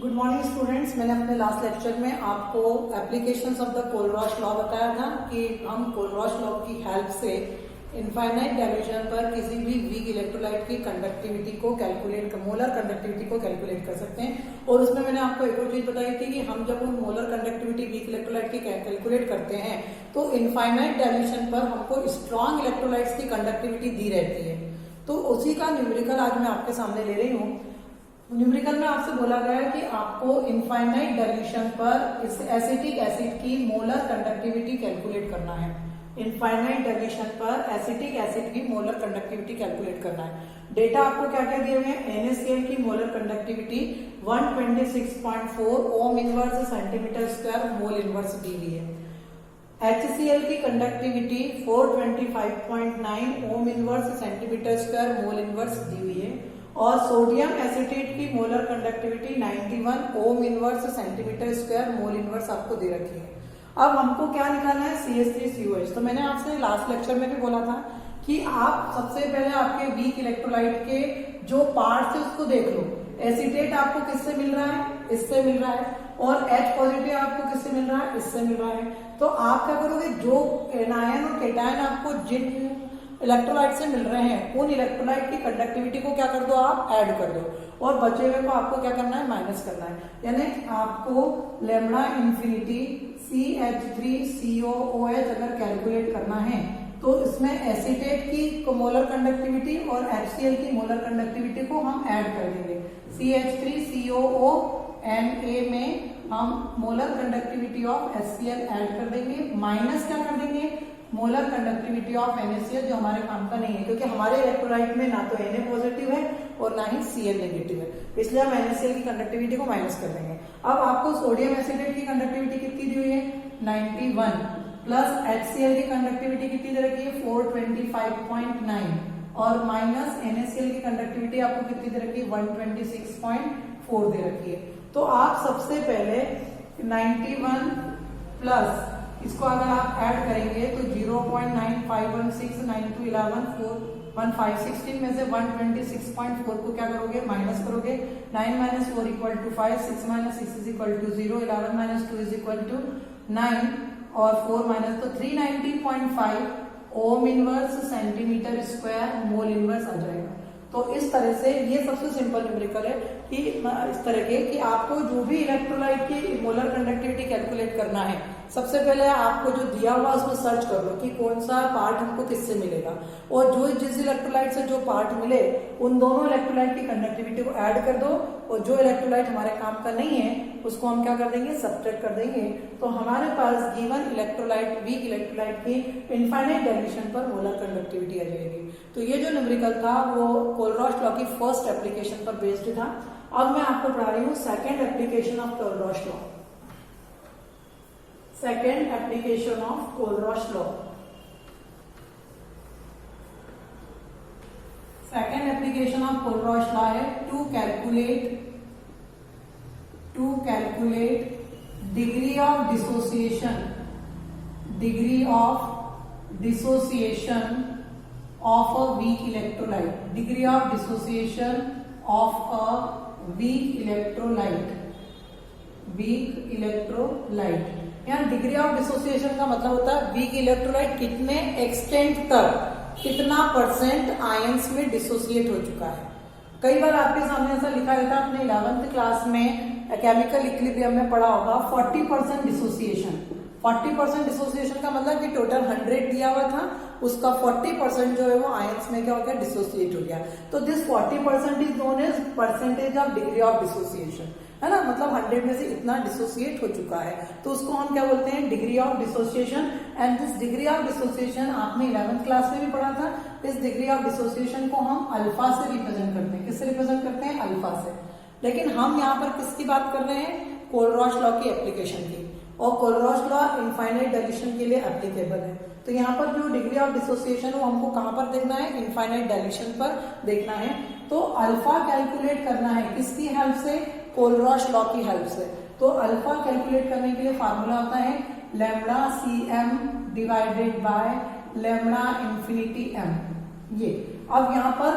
Good morning students. मैंने अपने last lecture में आपको applications of the Kohlrausch law बताया था कि हम कोलरॉश लॉ की हेल्प से इनफाइनाइट डाइल्यूशन पर किसी भी वीक इलेक्ट्रोलाइट की कंडक्टिविटी को कैलकुलेट, मोलर कंडक्टिविटी को कैलकुलेट कर सकते हैं। और उसमें मैंने आपको एक और चीज बताई थी कि हम जब उन मोलर कंडक्टिविटी वीक इलेक्ट्रोलाइट की कैलकुलेट करते हैं तो इनफाइनाइट डाइल्यूशन पर हमको स्ट्रॉन्ग इलेक्ट्रोलाइट्स की कंडक्टिविटी दी रहती है। तो उसी का न्यूमेरिकल आज मैं आपके सामने ले रही हूँ। न्यूमेरिकल में आपसे बोला गया है कि आपको इनफाइनाइट डाइल्यूशन पर इस एसिटिक एसिड की मोलर कंडक्टिविटी कैलकुलेट करना है। इनफाइनाइट डाइल्यूशन पर एसिटिक एसिड की मोलर कंडक्टिविटी कैलकुलेट करना है। डेटा आपको क्या क्या दिए हुए हैं? NaCl की molar conductivity 126.4 ohm inverse centimetre square mole inverse दी हुई है। HCl की conductivity 425.9 ohm inverse centimetre square mole inverse दी हुई है। और सोडियम एसिटेट की molar conductivity 91 ohm inverse centimetre square mole inverse आपको दे रखी है। अब हमको क्या निकालना है? CH3COH। तो मैंने आपसे लास्ट लेक्चर में भी बोला था कि आप सबसे पहले आपके वीक इलेक्ट्रोलाइट के जो पार्ट्स है उसको देख लो। एसिटेट आपको किससे मिल रहा है? इससे मिल रहा है। और H पॉजिटिव आपको किससे मिल रहा है? इससे मिल रहा है। तो आप क्या करोगे? जो एनायन और केटायन आपको जिन इलेक्ट्रोलाइट से मिल रहे हैं उन इलेक्ट्रोलाइट की कंडक्टिविटी को क्या कर दो? आप ऐड कर दो और बचे हुए को आपको क्या करना है? माइनस करना है। यानी आपको लैम्डा इंफिनिटी CH3COOH अगर कैलकुलेट करना है तो इसमें एसिटेट की मोलर कंडक्टिविटी और HCl की मोलर कंडक्टिविटी को हम ऐड कर देंगे। CH3COONA में हम molar conductivity of HCl add कर देंगे, माइनस क्या कर देंगे? मोलर कंडक्टिविटी ऑफ NaCl जो हमारे काम का नहीं है, क्योंकि हमारे इलेक्ट्रोलाइट में ना तो Na पॉजिटिव है और ना ही Cl नेगेटिव है, इसलिए हम NaCl की कंडक्टिविटी को माइनस कर देंगे। अब आपको सोडियम एसिटेट की कंडक्टिविटी कितनी दी हुई है? 91 प्लस HCl की कंडक्टिविटी कितनी दे रखी है? 425.9 और माइनस NaCl की कंडक्टिविटी आपको कितनी दे रखी है? 126.4 दे रखी है। तो आप सबसे पहले 91 प्लस इसको अगर आप ऐड करेंगे तो 0.9516 9 2 11 4 1516 में से 126.4 को क्या करोगे? माइनस करोगे। 9 minus 4 equal to 5, 6 minus 6 is equal to 0, 11 minus 2 is equal to 9 और 4 माइनस तो 390.5 ohm inverse centimetre square mole inverse आ जाएगा। तो इस तरह से ये सबसे सिंपल न्यूमेरिकल है कि इस तरह के कि आपको जो भी इलेक्ट्रोलाइट की मोलर कंडक्टिविटी कैलकुलेट करना है, सबसे पहले आपको जो दिया हुआ उसमें सर्च कर लो कि कौन सा पार्ट हमको किससे मिलेगा और जो जिस इलेक्ट्रोलाइट से जो पार्ट मिले उन दोनों इलेक्ट्रोलाइट की कंडक्टिविटी को ऐड कर दो और जो इलेक्ट्रोलाइट हमारे काम का नहीं है उसको हम क्या कर देंगे? सब्ट्रैक्ट कर देंगे। तो हमारे पास गिवन इलेक्ट्रोलाइट, वीक इलेक्ट्रोलाइट की इनफाइनाइट डाइल्यूशन पर मोलर कंडक्टिविटी आ जाएगी। तो ये जो न्यूमेरिकल था वो कोलरॉश लॉ की फर्स्ट एप्लीकेशन पर बेस्ड था। अब मैं आपको पढ़ा रही हूँ second application of Kohlrausch law. Second application of Kohlrausch law. Second application of Kohlrausch law है to calculate degree of dissociation of a weak electrolyte. Degree of dissociation of a weak electrolyte. यहाँ degree of dissociation का मतलब होता है weak electrolyte कितने extent तक, कितना percent ions में डिसोसिएट हो चुका है। कई बार आपके सामने ऐसा लिखा रहता है, आपने 11th क्लास में केमिकल इक्विलिब्रियम में पढ़ा होगा 40% डिसोसिएशन। 40% डिसोसिएशन का मतलब कि टोटल 100 दिया हुआ था, उसका 40% जो है वो आयंस में क्या हो गया? डिसोसिएट हो गया। तो this 40% is known as percentage of degree of dissociation, है ना। मतलब 100 में से इतना डिसोसिएट हो चुका है तो उसको हम क्या बोलते हैं? Degree of dissociation. And this degree of dissociation आपने 11th क्लास में भी पढ़ा था। इस डिग्री ऑफ डिसोसिएशन को हम अल्फा से रिप्रेजेंट करते हैं। किससे रिप्रेजेंट करते हैं? अल्फा से। लेकिन हम यहाँ पर किसकी बात कर रहे हैं? कोलरॉश लॉ की एप्लीकेशन की। और कोलरॉश लॉ इनफाइनाइट डाइल्यूशन के लिए एप्लीकेबल है। तो यहाँ पर जो डिग्री ऑफ डिसोसिएशन वो हमको कहाँ पर देखना है? इनफाइनाइट डाइल्यूशन पर देखना है। तो अल्फा कैलकुलेट करना है किसकी हेल्प से? कोलरॉश लॉ की हेल्प से। तो अल्फा कैलकुलेट करने के लिए फार्मूला होता है lambda CM divided by lambda infinity M। ये अब यहाँ पर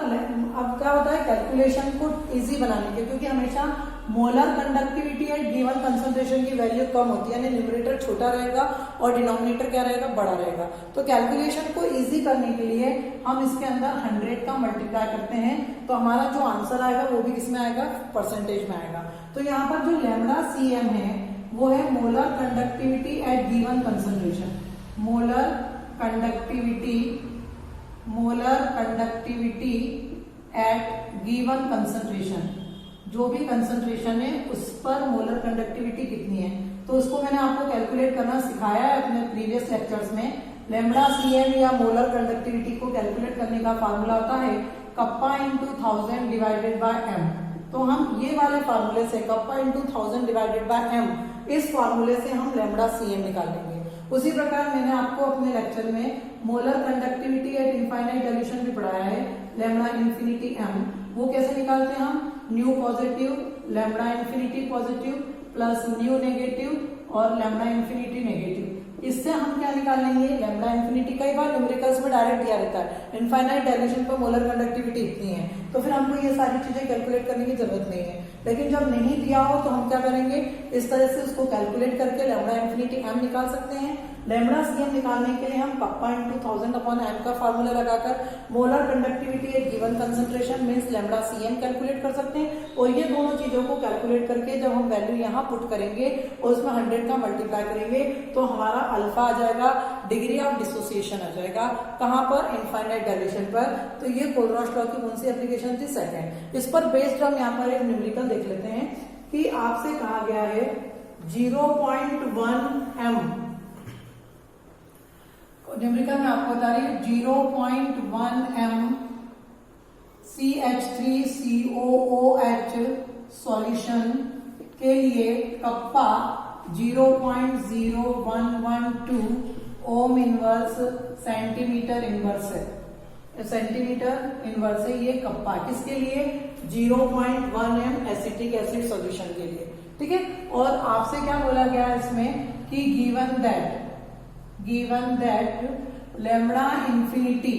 अब क्या होता है? कैलकुलेशन को इजी बनाने के, क्योंकि हमेशा molar conductivity eight given concentration की वैल्यू कम होती है, यानी न्यूमरेटर छोटा रहेगा और डिनोमिनेटर क्या रहेगा, बड़ा रहेगा। तो कैलकुलेशन को इजी करने के लिए हम इसके अंदर 100 का मल्टीप्लाई करते हैं, तो हमारा जो आंसर आएगा वो भी किसमें आएगा, परसेंटेज में आएगा। तो यहाँ पर जो लैम्डा CM है वो है molar conductivity eight given concentration. Molar conductivity eight given concentration, जो भी कंसंट्रेशन है उस पर मोलर कंडक्टिविटी कितनी है, तो उसको मैंने आपको कैलकुलेट करना सिखाया है अपने प्रीवियस लेक्चर्स में। लैम्डा CM या मोलर कंडक्टिविटी को कैलकुलेट करने का फार्मूला होता है kappa into 1000 divided by m। तो हम ये वाले फार्मूले से kappa into 1000 divided by m, इस फार्मूले से हम लैम्डा CM निकालेंगे। उसी प्रकार मैंने आपको अपने लेक्चर में molar conductivity eight infinite dilution भी पढ़ाया है, लैम्डा इंफिनिटी m। वो कैसे निकालते हैं हम, new positive lambda infinity positive plus new negative और लैम्डा इंफिनिटी नेगेटिव। इससे हम क्या निकाल लेंगे, लैम्डा इंफिनिटी। कई बार न्यूमेरिकल्स में डायरेक्ट दिया रहता है इनफाइनाइट डाइल्यूशन पर मोलर कंडक्टिविटी इतनी है, तो फिर हमको ये सारी चीजें कैलकुलेट करने की जरूरत नहीं है। लेकिन जब नहीं दिया हो तो हम क्या करेंगे, इस तरह से उसको कैलकुलेट करके लैम्डा इंफिनिटी m निकाल सकते हैं। लैम्डा CM निकालने के लिए हम कप्पा इंटू 1000 अपॉन m का फार्मूला लगाकर molar conductivity eight given concentration means lambda CM calculate कर सकते हैं। और ये दोनों चीजों को कैलकुलेट करके जब हम वैल्यू यहाँ पुट करेंगे और उसमें 100 का मल्टीप्लाई करेंगे तो हमारा अल्फा आ जाएगा, डिग्री ऑफ डिसोसिएशन आ जाएगा, कहाँ पर, इनफाइनाइट डाइल्यूशन पर। तो ये कोलरॉश लॉ की कौन सी एप्लीकेशन थी, सेकंड। इस पर बेस्ड हम यहाँ पर एक न्यूमेरिकल देख लेते हैं कि आपसे कहा गया है 0.1 m, न्यूमेरिकल में आपको बता रही है 0.1 m CH3COOH सॉल्यूशन के लिए कप्पा 0.0112 ओम इनवर्स सेंटीमीटर इनवर्स है, सेंटीमीटर इनवर्स है ये कप्पा, किसके लिए, 0.1 m एसिटिक एसिड सॉल्यूशन के लिए, ठीक है। और आपसे क्या बोला गया है इसमें कि given that lambda infinity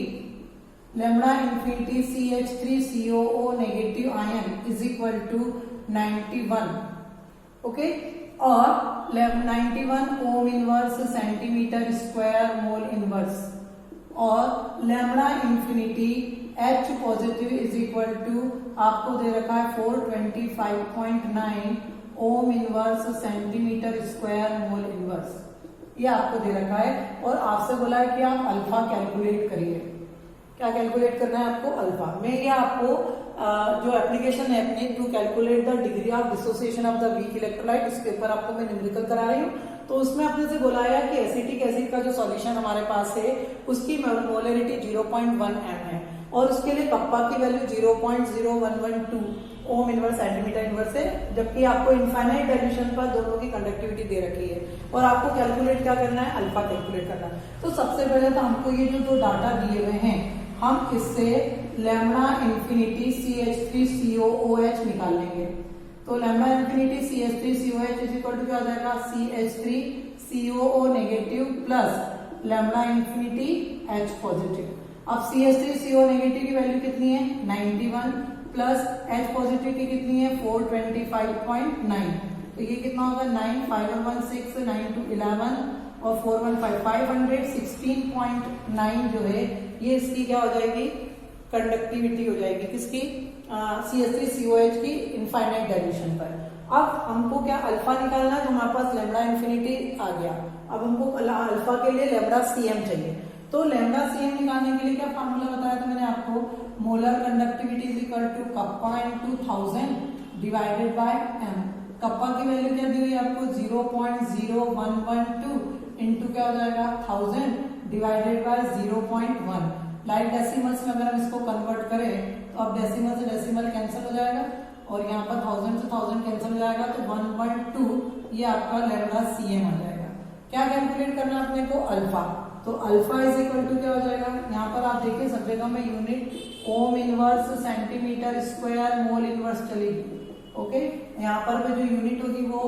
CH3COO negative ion is equal to 91, okay, और 91 ohm inverse centimetre square mole inverse, और lambda infinity H positive is equal to आपको दे रखा है 425.9 ohm inverse centimetre square mole inverse, ये आपको दे रखा है। और आपसे बोला है कि आप अल्फा कैलकुलेट करिए। क्या कैलकुलेट करना है आपको, अल्फा। मैं ये आपको जो एप्लीकेशन है अपनी to calculate the degree of dissociation of the weak electrolyte, उसके ऊपर आपको मैं न्यूमेरिकल करा रही हूँ। तो उसमें अपने से बोलाया कि एसिटिक एसिड का जो सॉल्यूशन हमारे पास है उसकी मोलरिटी 0.1 m है, और उसके लिए कप्पा की वैल्यू 0.0112 ओम इनवर्स सेंटीमीटर इनवर्स है, जबकि आपको इनफाइनाइट डाइल्यूशन पर दोनों की कंडक्टिविटी दे रखी है और आपको कैलकुलेट क्या करना है, अल्फा कैलकुलेट करना है। तो सबसे पहले तो हमको ये जो दो डाटा दिए हुए हैं हम इससे लैम्डा इंफिनिटी CH3COOH निकाल लेंगे। तो lambda infinity CH3COOH is equal to क्या हो जाएगा, CH3COO negative plus lambda infinity H positive. अब CH3CO नेगेटिव की वैल्यू कितनी है, 91 प्लस H पॉजिटिव की कितनी है, 425.9। तो ये कितना होगा, 9 5 1 6 9 2 11 और 4 1 5 516.9 जो है ये इसकी क्या हो जाएगी, कंडक्टिविटी हो जाएगी, किसकी, CH3COH की इनफाइनाइट डाइल्यूशन पर। अब हमको क्या अल्फा निकालना है, तो हमारे पास लैम्डा इंफिनिटी आ गया। अब हमको अल्फा के लिए लैम्डा CM चाहिए। तो लैम्डा CM निकालने के लिए क्या फार्मूला बताया था मैंने आपको, molar conductivity is equal to kappa into 1000 divided by m। Kappa की वैल्यू क्या दी हुई है आपको, 0.0112 इंटू क्या हो जाएगा 1000 डिवाइडेड बाय 0.1। लाइक डेसिमल्स में अगर हम इसको कन्वर्ट करें तो अब डेसिमल से डेसिमल कैंसिल हो जाएगा और यहाँ पर 1000 से 1000 कैंसिल हो जाएगा, तो 1.2 ये आपका लैम्डा CM आ जाएगा। क्या कैलकुलेट करना है अपने को, अल्फा। तो अल्फा इज इक्वल टू क्या हो जाएगा, यहाँ पर आप देखिए सब जगह में यूनिट ओम inverse centimetre square mole inverse चलेगी, ओके। यहाँ पर जो यूनिट होगी वो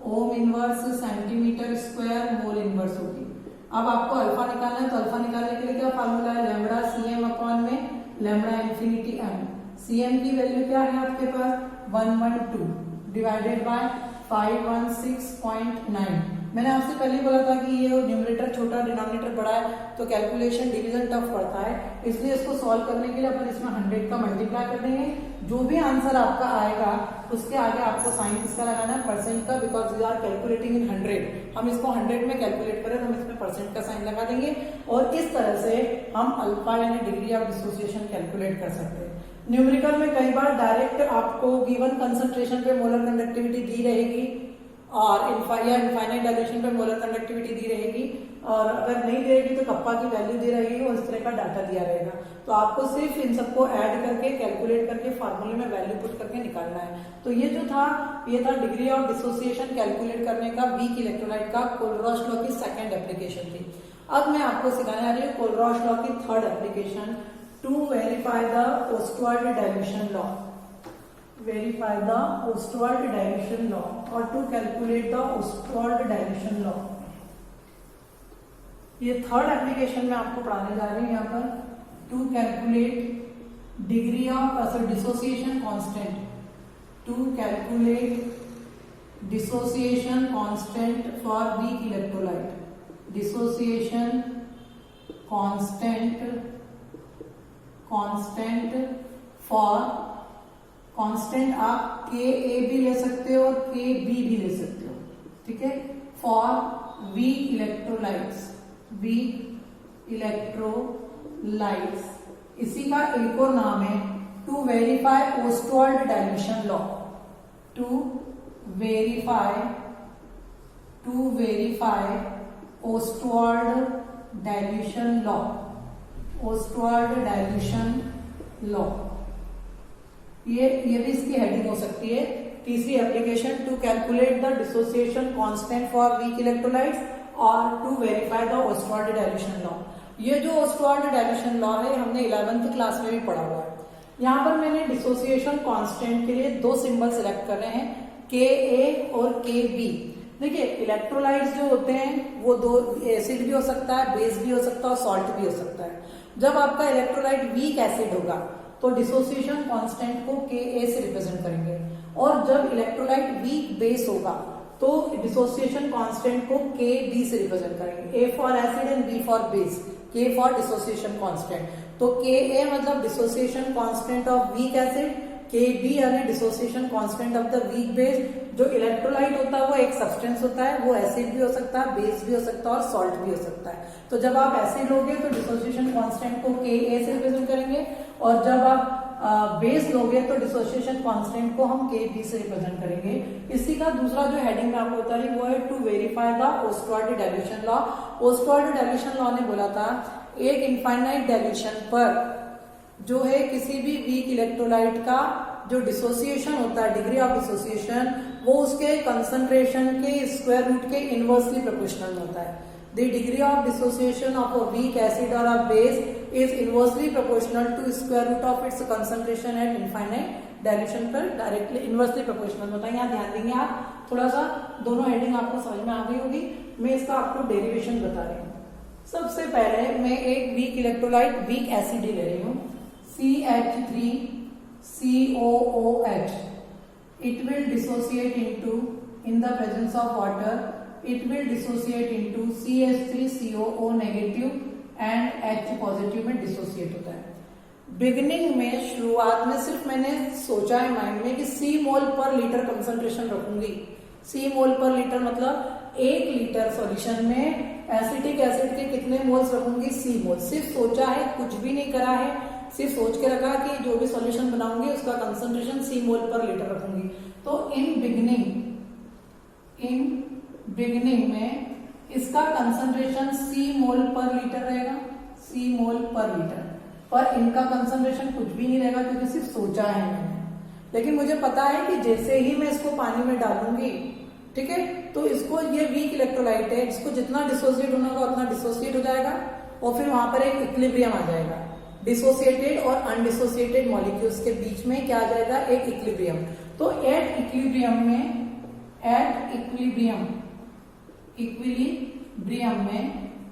ओम inverse centimetre square mole inverse होगी। अब आपको अल्फा निकालना है, तो अल्फा निकालने के लिए क्या फार्मूला है, लैम्डा CM अपॉन में लैम्डा इंफिनिटी m। CM की वैल्यू क्या है आपके पास, 112, डिवाइडेड बाय 516.9। मैंने आपसे पहले बोला था कि ये न्यूमरेटर छोटा डिनोमिनेटर बड़ा है तो कैलकुलेशन डिवीजन टफ पड़ता है, इसलिए इसको सॉल्व करने के लिए अपन इसमें 100 का मल्टीप्लाई कर देंगे। जो भी आंसर आपका आएगा उसके आगे आपको साइन किसका लगाना है, परसेंट का, बिकॉज वी आर कैलकुलेटिंग इन 100। हम इसको 100 में कैलकुलेट करें तो हम इसमें परसेंट का साइन लगा देंगे और इस तरह से हम अल्फा यानी डिग्री ऑफ डिसोसिएशन कैलकुलेट कर सकते हैं। न्यूमेरिकल में कई बार डायरेक्ट आपको गिवन कंसंट्रेशन पे मोलर कंडक्टिविटी दी रहेगी और इनफाइनाइट डायल्यूशन पे मोलर कंडक्टिविटी दी रहेगी, और अगर नहीं देगी तो कप्पा की वैल्यू दी रहेगी और इस तरह का डाटा दिया रहेगा। तो आपको सिर्फ इन सबको ऐड करके कैलकुलेट करके फार्मूले में वैल्यू पुट करके निकालना है। तो ये जो था ये था डिग्री ऑफ डिसोसिएशन कैलकुलेट करने का वीक इलेक्ट्रोलाइट का कोलरॉश लॉ की सेकेंड एप्लीकेशन थी। अब मैं आपको सिखाने आ रही हूँ कोलरॉश लॉ की third application, to verify the Ostwald dilution law. Verify the Ostwald dilution law or to calculate the Ostwald dilution law। ये थर्ड एप्लीकेशन में आपको पढ़ाने जा रही हूँ यहाँ पर, to calculate degree of dissociation constant, to calculate dissociation constant for weak electrolyte, dissociation constant for, constant आप के ए भी ले सकते हो और के बी भी ले सकते हो, ठीक है, फॉर वीक इलेक्ट्रोलाइट्स। इसी का एक और नाम है to verify Ostwald dilution law, to verify Ostwald dilution law, Ostwald dilution law. ये भी इसकी हेडिंग हो सकती है। तीसरी application, to calculate the dissociation constant for weak electrolytes और to verify the Ostwald dilution law. ये जो ओस्टवाल्ड डाइल्यूशन लॉ है हमने 11th क्लास में भी पढ़ा हुआ है। यहाँ पर मैंने डिसोसिएशन कांस्टेंट के लिए दो सिंबल सिलेक्ट कर रहे हैं, के ए और के बी। देखिए इलेक्ट्रोलाइट्स जो होते हैं वो दो, एसिड भी हो सकता है, बेस भी हो सकता है और सॉल्ट भी हो सकता है। जब आपका इलेक्ट्रोलाइट वीक एसिड होगा तो डिसोसिएशन कांस्टेंट को के ए से रिप्रेजेंट करेंगे, और जब इलेक्ट्रोलाइट वीक बेस होगा तो डिसोसिएशन कांस्टेंट को के बी से रिप्रेजेंट करेंगे, a for acid and b for base, K for dissociation constant. तो के ए मतलब dissociation constant of weak acid, K b यानी dissociation constant of the weak base. जो इलेक्ट्रोलाइट होता है वो एक सब्सटेंस होता है, वो एसिड भी हो सकता है, बेस भी हो सकता है और सॉल्ट भी हो सकता है। तो जब आप एसिड लोगे तो डिसोसिएशन कांस्टेंट को के ए से रिप्रेजेंट करेंगे, और जब आप बेस लोगे तो डिसोसिएशन कांस्टेंट को हम के बी से रिप्रेजेंट करेंगे। इसी का दूसरा जो हेडिंग में आपको बता रही वो है to verify the Ostwald dilution law. Ostwald dilution law ने बोला था एक इनफाइनाइट डाइल्यूशन पर जो है किसी भी वीक इलेक्ट्रोलाइट का जो डिसोसिएशन होता है, डिग्री ऑफ डिसोसिएशन, वो उसके कंसंट्रेशन के स्क्वायर रूट के इनवर्सली प्रोपोर्शनल होता है। The degree of dissociation of a weak acid और a base is inversely proportional to square root of its concentration at infinite dilution पर डायरेक्टली इनवर्सली प्रोपोर्शनल होता है। यहाँ ध्यान देंगे आप, थोड़ा सा दोनों हेडिंग आपको समझ में आ गई होगी। मैं इसका आपको डेरिवेशन बता रही हूँ। सबसे पहले मैं एक वीक इलेक्ट्रोलाइट वीक एसिड ले रही हूँ, CH3COOH. It will dissociate into, in the presence of water, it will dissociate into CH3COO negative and H positive में डिसोसिएट होता है। बिगिनिंग में, शुरुआत में सिर्फ मैंने सोचा है माइंड में कि C मोल पर लीटर कंसंट्रेशन रखूंगी। C मोल पर लीटर मतलब 1 लीटर सॉल्यूशन में एसिटिक एसिड के कितने मोल्स रखूंगी, C मोल। सिर्फ सोचा है, कुछ भी नहीं करा है, सिर्फ सोच के रखा कि जो भी सॉल्यूशन बनाऊंगी उसका कंसंट्रेशन C मोल पर लीटर रखूंगी। तो इन बिगिनिंग में इसका कंसंट्रेशन C मोल पर लीटर रहेगा, C मोल पर लीटर, पर इनका कंसंट्रेशन कुछ भी नहीं रहेगा क्योंकि सिर्फ सोचा है मैंने। लेकिन मुझे पता है कि जैसे ही मैं इसको पानी में डालूंगी, ठीक है, तो इसको, ये वीक इलेक्ट्रोलाइट है, इसको जितना डिसोसिएट होना होगा उतना डिसोसिएट हो जाएगा और फिर वहां पर एक इक्विलिब्रियम आ जाएगा। डिसोसिएटेड और अनडिसोसिएटेड मॉलिक्यूल्स के बीच में क्या आ जाएगा, एक इक्विलिब्रियम। तो एट इक्विलिब्रियम में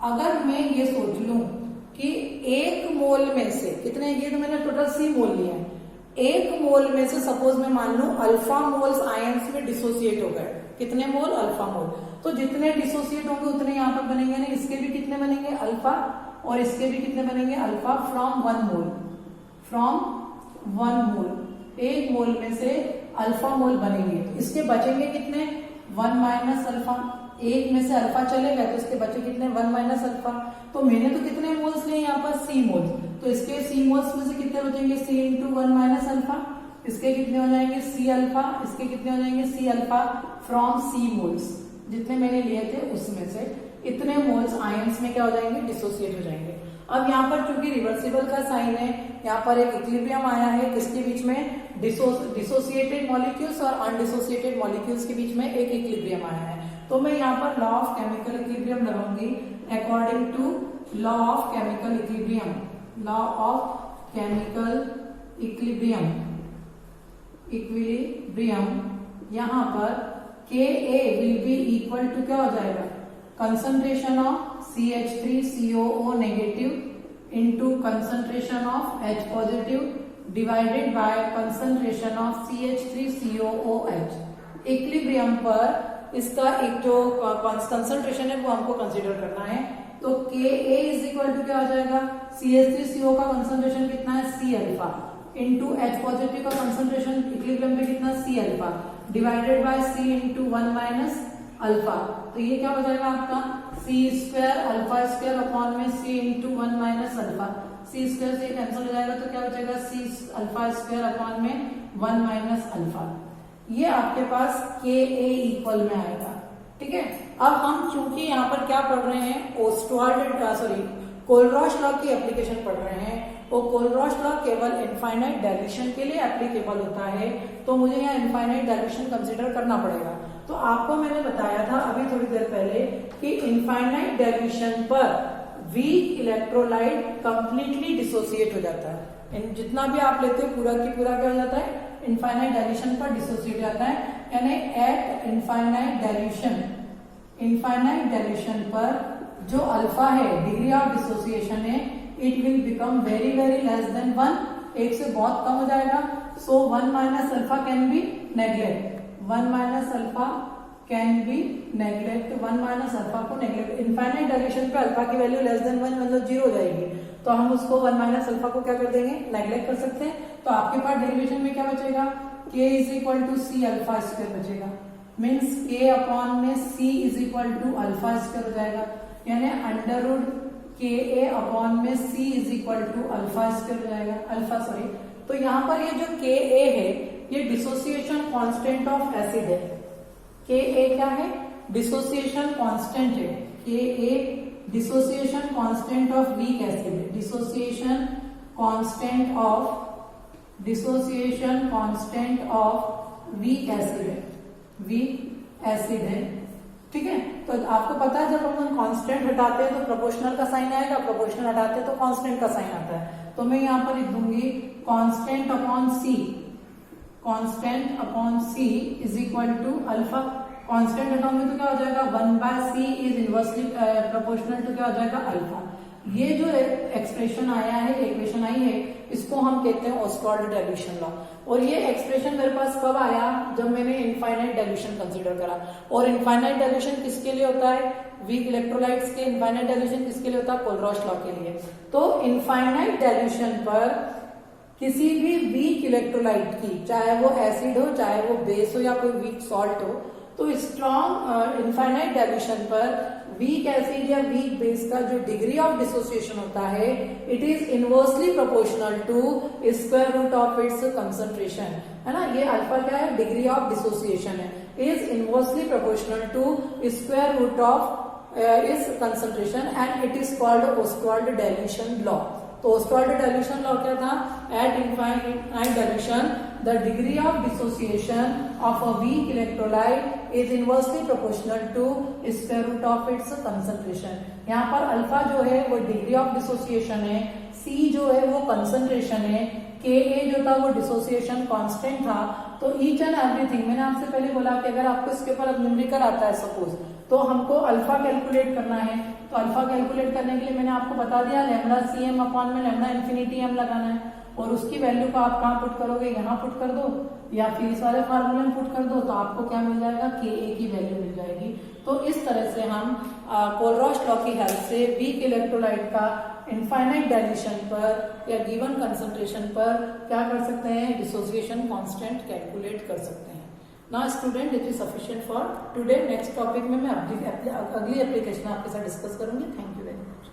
अगर मैं ये सोच लूं कि 1 मोल में से कितने, ये तो मैंने टोटल C मोल लिया है, एक मोल में से सपोज मैं मान लूं अल्फा मोल्स आयंस में डिसोसिएट हो गए, कितने मोल? अल्फा मोल। तो जितने डिसोसिएट होंगे उतने यहाँ पर बनेंगे ना, इसके भी कितने बनेंगे? अल्फा, और इसके भी कितने बनेंगे? Alpha from one mole, from one mole. एक मोल में से अल्फा मोल बनेंगे, तो इसके बचेंगे कितने? 1 माइनस अल्फा। एक में से अल्फा चलेगा तो इसके बचे कितने? 1 माइनस अल्फा। तो मैंने तो कितने मोल्स लिए यहाँ पर? C moles. तो इसके सी मोल्स में से कितने बचेंगे? C into 1 minus alpha. इसके कितने हो जाएंगे? C alpha. इसके कितने हो जाएंगे? C alpha from C moles, जितने मैंने लिए थे उसमें से इतने मोल्स आयंस में क्या हो जाएंगे? डिसोसिएट हो जाएंगे। अब यहाँ पर चूंकि रिवर्सिबल का साइन है, यहाँ पर एक इक्विलिब्रियम आया है, किसके बीच में? डिसोसिएटेड मॉलिक्यूल्स और अनडिसोसिएटेड मॉलिक्यूल्स के बीच में एक इक्विलिब्रियम आया है। तो मैं यहाँ पर लॉ ऑफ केमिकल इक्विलिब्रियम लगाऊंगी according to law of chemical equilibrium. Law of chemical equilibrium यहाँ पर Ka will be equal to क्या हो जाएगा? Concentration of CH3COO negative into concentration of H positive divided by concentration of CH3COOH। Equilibrium पर इसका एक जो कंसंट्रेशन है वो हमको कंसीडर करना है। तो Ka इज इक्वल टू क्या हो जाएगा? CH3CO का कंसंट्रेशन कितना है? C alpha into H positive का कंसंट्रेशन इक्विलिब्रियम पे कितना? C alpha divided by C into 1 minus alpha. तो ये क्या हो जाएगा आपका? C square alpha square upon में C into 1 minus alpha. C square से कैंसिल हो जाएगा तो क्या हो जाएगा? C अल्फा स्क्वायर अपॉन में 1 माइनस अल्फा। ये आपके पास Ka इक्वल में आएगा। ठीक है, अब हम चूंकि यहाँ पर क्या पढ़ रहे हैं? कोलरॉश लॉ की एप्लीकेशन पढ़ रहे हैं, वो कोलरॉश लॉ केवल इनफाइनाइट डायल्यूशन के लिए एप्लीकेबल होता है, तो मुझे यहाँ इनफाइनाइट डायल्यूशन कंसीडर करना पड़ेगा। तो आपको मैंने बताया था अभी थोड़ी देर पहले कि इनफाइनाइट डायल्यूशन पर वीक इलेक्ट्रोलाइट कंप्लीटली डिसोसिएट हो जाता है। जितना भी आप लेते हो पूरा की पूरा क्या हो जाता है? इनफाइनाइट डायल्यूशन पर डिसोसिएट जाता है। यानी एट इनफाइनाइट डायल्यूशन पर जो अल्फा है, डिग्री ऑफ डिसोसिएशन है, it will become very very less than 1, एक से बहुत कम हो जाएगा। सो 1 minus alpha can be neglect, 1 minus alpha can be neglect, 1 minus alpha को नेग्लेक्ट। इनफाइनाइट डायल्यूशन पे अल्फा की वैल्यू लेस देन 1 मतलब 0 हो जाएगी, तो हम उसको 1 माइनस अल्फा को क्या कर देंगे? नेग्लेक्ट कर सकते हैं। तो आपके पास डेरिवेशन में क्या बचेगा? K is equal to C alpha square बचेगा, मीन्स K अपॉन में C is equal to alpha square हो जाएगा, यानी अंडर रूट Ka अपॉन में C is equal to alpha square हो जाएगा, तो यहाँ पर ये जो Ka है ये डिसोसिएशन कांस्टेंट ऑफ एसिड है। Ka क्या है? डिसोसिएशन कांस्टेंट है। Ka dissociation constant of weak acid है, dissociation constant of weak acid है। ठीक है, तो आपको पता है जब हम कांस्टेंट हटाते हैं तो प्रोपोर्शनल का साइन आएगा, प्रोपोर्शनल हटाते हैं तो कांस्टेंट का साइन आता है। तो मैं यहाँ पर लिख दूंगी constant upon C is equal to alpha. Constant हटाऊंगी तो क्या हो जाएगा? 1/c is inversely proportional to क्या हो जाएगा? अल्फा। ये जो एक्सप्रेशन आया है, इक्वेशन आई है, इसको हम कहते हैं ऑस्वाल्ड डायल्यूशन लॉ। और ये एक्सप्रेशन मेरे पास कब आया? जब मैंने इनफाइनाइट डायल्यूशन कंसीडर करा। और इनफाइनाइट डायल्यूशन किसके लिए होता है? वीक इलेक्ट्रोलाइट्स के। इनफाइनाइट डायल्यूशन किसके लिए होता है? कोलरॉश लॉ के लिए। तो इनफाइनाइट डायल्यूशन पर किसी भी वीक इलेक्ट्रोलाइट की, चाहे वो एसिड हो, चाहे वो बेस हो, या कोई वीक सॉल्ट हो, तो स्ट्रॉन्ग इनफाइनाइट डायल्यूशन पर वीक एसिड या वीक बेस का जो डिग्री ऑफ डिसोसिएशन होता है, it is inversely proportional to square root of its concentration, है ना। ये अल्फा क्या है? डिग्री ऑफ डिसोसिएशन है, is inversely proportional to square root of इस concentration, and it is called Ostwald dilution law. तो ऑस्वाल्ड डायल्यूशन लॉ क्या था? At infinite dilution the degree of dissociation of a weak electrolyte is inversely proportional to square root of its concentration। यहाँ पर alpha जो है वो degree of dissociation है, C जो है वो कंसंट्रेशन है, Ka जो था वो डिसोसिएशन कांस्टेंट था। तो ईच एंड एवरीथिंग, मैंने आपसे पहले बोला कि अगर आपको इसके ऊपर अब न्यूमेरिकल आता है सपोज, तो हमको अल्फा कैलकुलेट करना है। तो अल्फा कैलकुलेट करने के लिए मैंने आपको बता दिया लैम्डा CM अपॉन में लैम्डा इन्फिनिटी M लगाना है। और उसकी वैल्यू को आप कहाँ पुट करोगे, यहाँ पुट कर दो या फिर इस वाले फार्मूले में पुट कर दो, तो आपको क्या मिल जाएगा, Ka की वैल्यू मिल जाएगी। तो इस तरह से हम कोलरॉस लॉ की हेल्प से वीक इलेक्ट्रोलाइट का इनफाइनाइट डाइल्यूशन पर या गिवन कंसंट्रेशन पर क्या कर सकते हैं, डिसोसिएशन कांस्टेंट कैलकुलेट कर सकते हैं। Now student, it is sufficient for today. Next topic में मैं अगली एप्लीकेशन आपके साथ डिस्कस करूंगी। Thank you very much.